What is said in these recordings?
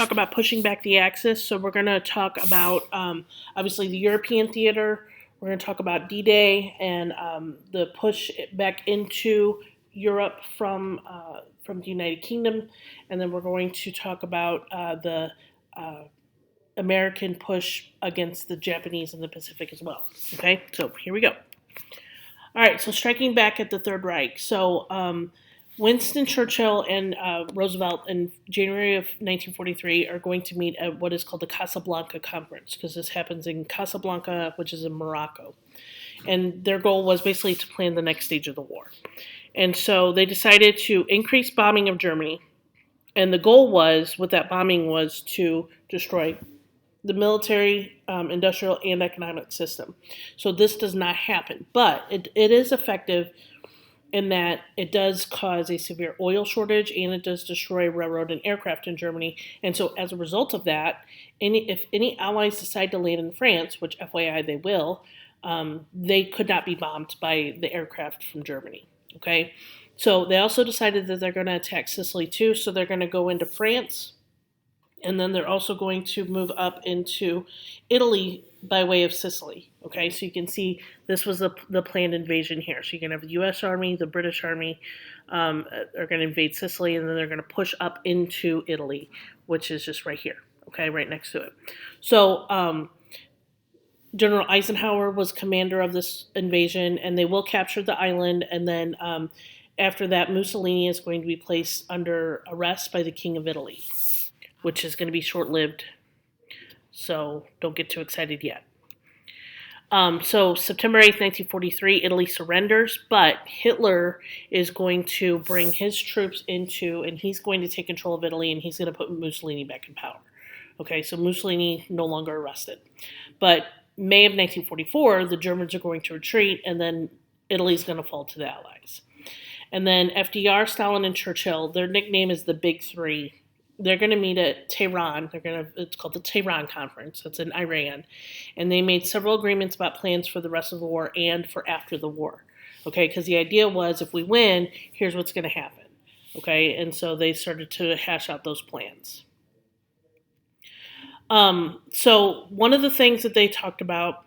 talk about pushing back the Axis. So we're going to talk about obviously the European theater. We're going to talk about D-Day and the push back into Europe from the United Kingdom, and then we're going to talk about the uh, American push against the Japanese in the Pacific as well. Okay, so here we go. All right, so striking back at the Third Reich. So Winston Churchill and Roosevelt in January of 1943 are going to meet at what is called the Casablanca Conference, because this happens in Casablanca, which is in Morocco. And their goal was basically to plan the next stage of the war. And so they decided to increase bombing of Germany. And the goal was, with that bombing, was to destroy the military, industrial, and economic system. So this does not happen. But it is effective in that it does cause a severe oil shortage and it does destroy railroad and aircraft in Germany. And so as a result of that, if any allies decide to land in France, which FYI they will, they could not be bombed by the aircraft from Germany. Okay, so they also decided that they're going to attack Sicily too. So they're going to go into France, and then they're also going to move up into Italy by way of Sicily. Okay, so you can see this was the planned invasion here. So you can have the U.S. Army, the British Army are going to invade Sicily, and then they're going to push up into Italy, which is just right here. Okay, right next to it. So General Eisenhower was commander of this invasion, and they will capture the island. And then after that, Mussolini is going to be placed under arrest by the King of Italy, which is going to be short-lived. So don't get too excited yet. So September 8th, 1943, Italy surrenders, but Hitler is going to bring his troops into, and he's going to take control of Italy, and he's going to put Mussolini back in power. Okay, so Mussolini no longer arrested. But May of 1944, the Germans are going to retreat, and then Italy's going to fall to the Allies. And then FDR, Stalin, and Churchill, their nickname is the Big Three. They're going to meet at Tehran. It's called the Tehran Conference. It's in Iran. And they made several agreements about plans for the rest of the war and for after the war. Okay, because the idea was if we win, here's what's going to happen. Okay, and so they started to hash out those plans. So one of the things that they talked about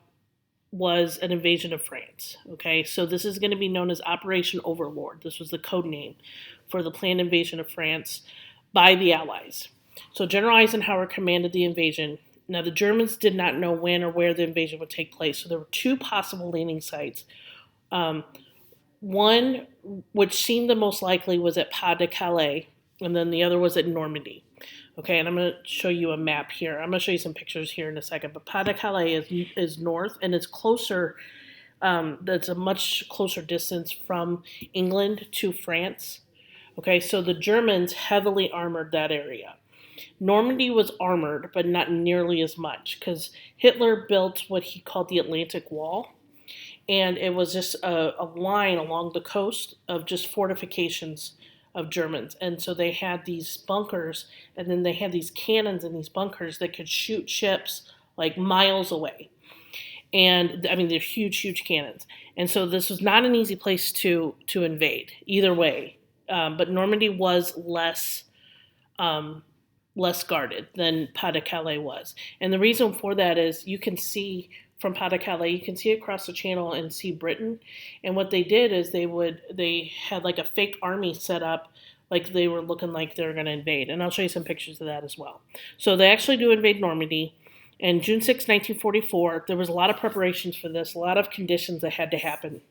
was an invasion of France. Okay, so this is going to be known as Operation Overlord. This was the code name for the planned invasion of France by the Allies. So General Eisenhower commanded the invasion. Now the Germans did not know when or where the invasion would take place, so there were two possible landing sites. One, which seemed the most likely, was at Pas de Calais, and then the other was at Normandy. Okay, and I'm going to show you a map here. I'm going to show you some pictures here in a second. But Pas de Calais is north, and it's closer. That's a much closer distance from England to France. Okay, so the Germans heavily armored that area. Normandy was armored, but not nearly as much, because Hitler built what he called the Atlantic Wall. And it was just a line along the coast of just fortifications of Germans. And so they had these bunkers, and then they had these cannons in these bunkers that could shoot ships like miles away. And I mean, they're huge, huge cannons. And so this was not an easy place to invade either way. But Normandy was less guarded than Pas de Calais was. And the reason for that is you can see from Pas de Calais, you can see across the channel and see Britain. And what they did is they had like a fake army set up, like they were looking like they were going to invade. And I'll show you some pictures of that as well. So they actually do invade Normandy. And June 6, 1944, there was a lot of preparations for this, a lot of conditions that had to happen.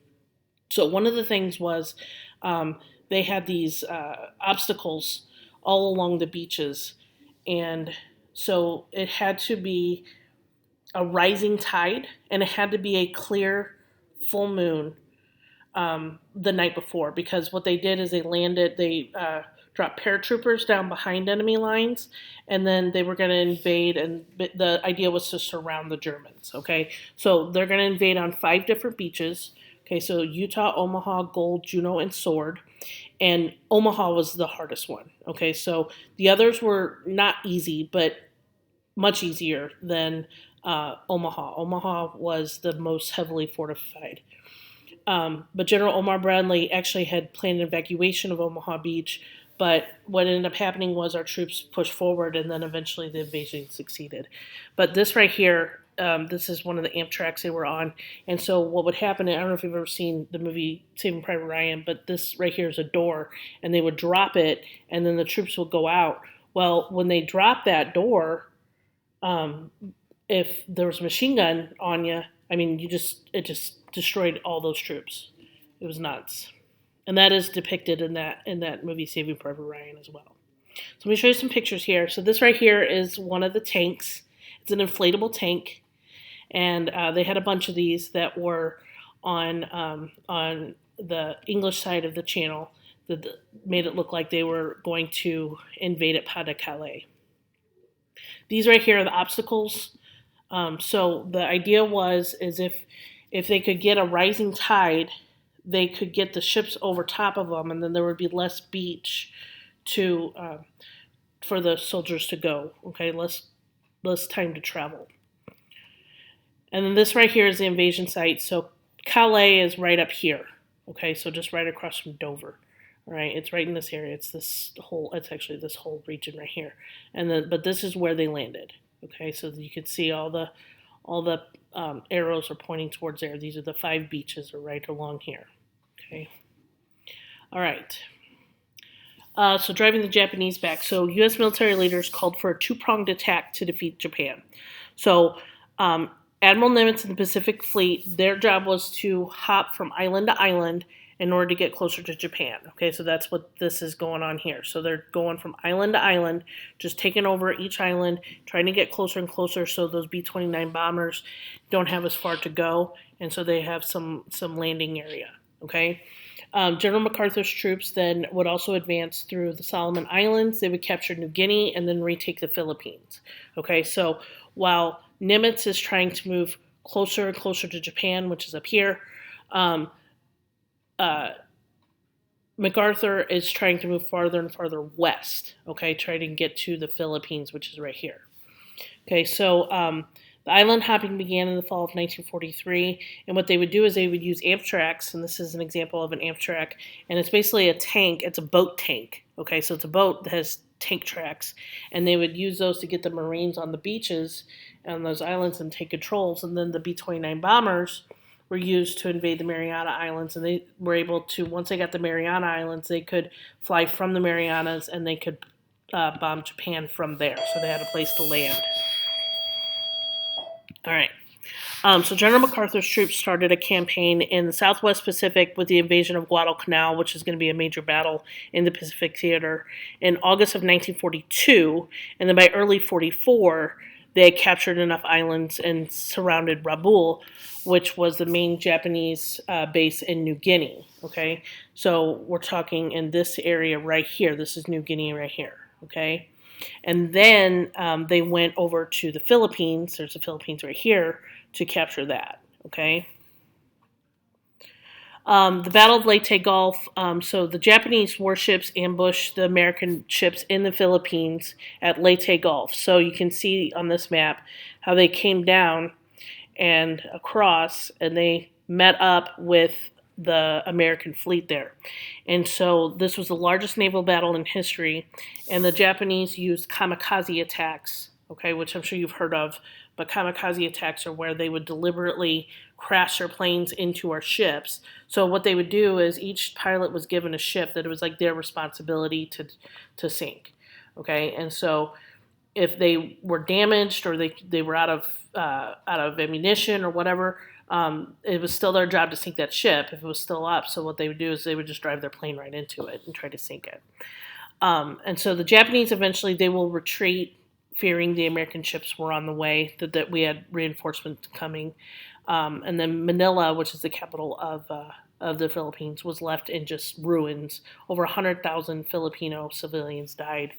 So one of the things was they had these obstacles all along the beaches. And so it had to be a rising tide, and it had to be a clear full moon the night before, because what they did is they dropped paratroopers down behind enemy lines, and then they were going to invade, and the idea was to surround the Germans. Okay, so they're going to invade on 5 different beaches. Okay, so Utah, Omaha, Gold, Juno, and Sword. And Omaha was the hardest one. Okay, so the others were not easy, but much easier than Omaha. Omaha was the most heavily fortified. But General Omar Bradley actually had planned an evacuation of Omaha Beach But what ended up happening was our troops pushed forward, and then eventually the invasion succeeded. But this right here, this is one of the Amtraks they were on. And so what would happen, I don't know if you've ever seen the movie Saving Private Ryan, but this right here is a door, and they would drop it, and then the troops would go out. Well, when they dropped that door, um, if there was a machine gun on you, I mean, it just destroyed all those troops. It was nuts, and that is depicted in that movie Saving Private Ryan as well. So let me show you some pictures here. So this right here is one of the tanks. It's an inflatable tank, and they had a bunch of these that were on the English side of the channel that made it look like they were going to invade at Pas de Calais. These right here are the obstacles. So the idea is if they could get a rising tide, they could get the ships over top of them, and then there would be less beach to for the soldiers to go. Okay, less time to travel. And then this right here is the invasion site. So Calais is right up here. Okay, so just right across from Dover. All right, it's right in this area. It's actually this whole region right here. But this is where they landed. Okay, so you can see all the arrows are pointing towards there. These are the 5 beaches are right along here. Okay. All right. So driving the Japanese back. So U.S. military leaders called for a 2-pronged attack to defeat Japan. So Admiral Nimitz and the Pacific Fleet, their job was to hop from island to island in order to get closer to Japan. Okay, so that's what this is going on here. So they're going from island to island, just taking over each island, trying to get closer and closer so those B-29 bombers don't have as far to go, and so they have some landing area. Okay. General MacArthur's troops then would also advance through the Solomon Islands. They would capture New Guinea and then retake the Philippines. Okay, so while Nimitz is trying to move closer and closer to Japan, which is up here, MacArthur is trying to move farther and farther west, okay, trying to get to the Philippines, which is right here. Okay, so the island hopping began in the fall of 1943, and what they would do is they would use Amtraks, and this is an example of an Amtrak, and it's basically a tank. It's a boat tank, okay, so it's a boat that has tank tracks, and they would use those to get the Marines on the beaches on those islands and take controls, and then the B-29 bombers were used to invade the Mariana Islands, and they were able to, once they got the Mariana Islands, they could fly from the Marianas, and they could bomb Japan from there, so they had a place to land. All right. So General MacArthur's troops started a campaign in the Southwest Pacific with the invasion of Guadalcanal, which is going to be a major battle in the Pacific Theater, in August of 1942, and then by early 44, they had captured enough islands and surrounded Rabaul, which was the main Japanese base in New Guinea. Okay, so we're talking in this area right here. This is New Guinea right here. Okay. And then they went over to the Philippines. There's the Philippines right here to capture that. Okay. The Battle of Leyte Gulf. So the Japanese warships ambushed the American ships in the Philippines at Leyte Gulf. So you can see on this map how they came down and across, and they met up with the American fleet there. And so this was the largest naval battle in history, and the Japanese used kamikaze attacks, okay, which I'm sure you've heard of, but kamikaze attacks are where they would deliberately crash their planes into our ships. So what they would do is each pilot was given a ship that it was like their responsibility to sink, okay? And so if they were damaged or they were out of ammunition or whatever, it was still their job to sink that ship if it was still up. So what they would do is they would just drive their plane right into it and try to sink it. And so the Japanese eventually, they will retreat, fearing the American ships were on the way, that we had reinforcements coming. And then Manila, which is the capital of the Philippines, was left in just ruins. Over 100,000 Filipino civilians died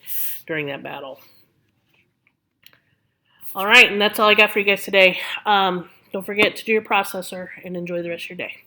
during that battle. All right, and that's all I got for you guys today. Don't forget to do your processor and enjoy the rest of your day.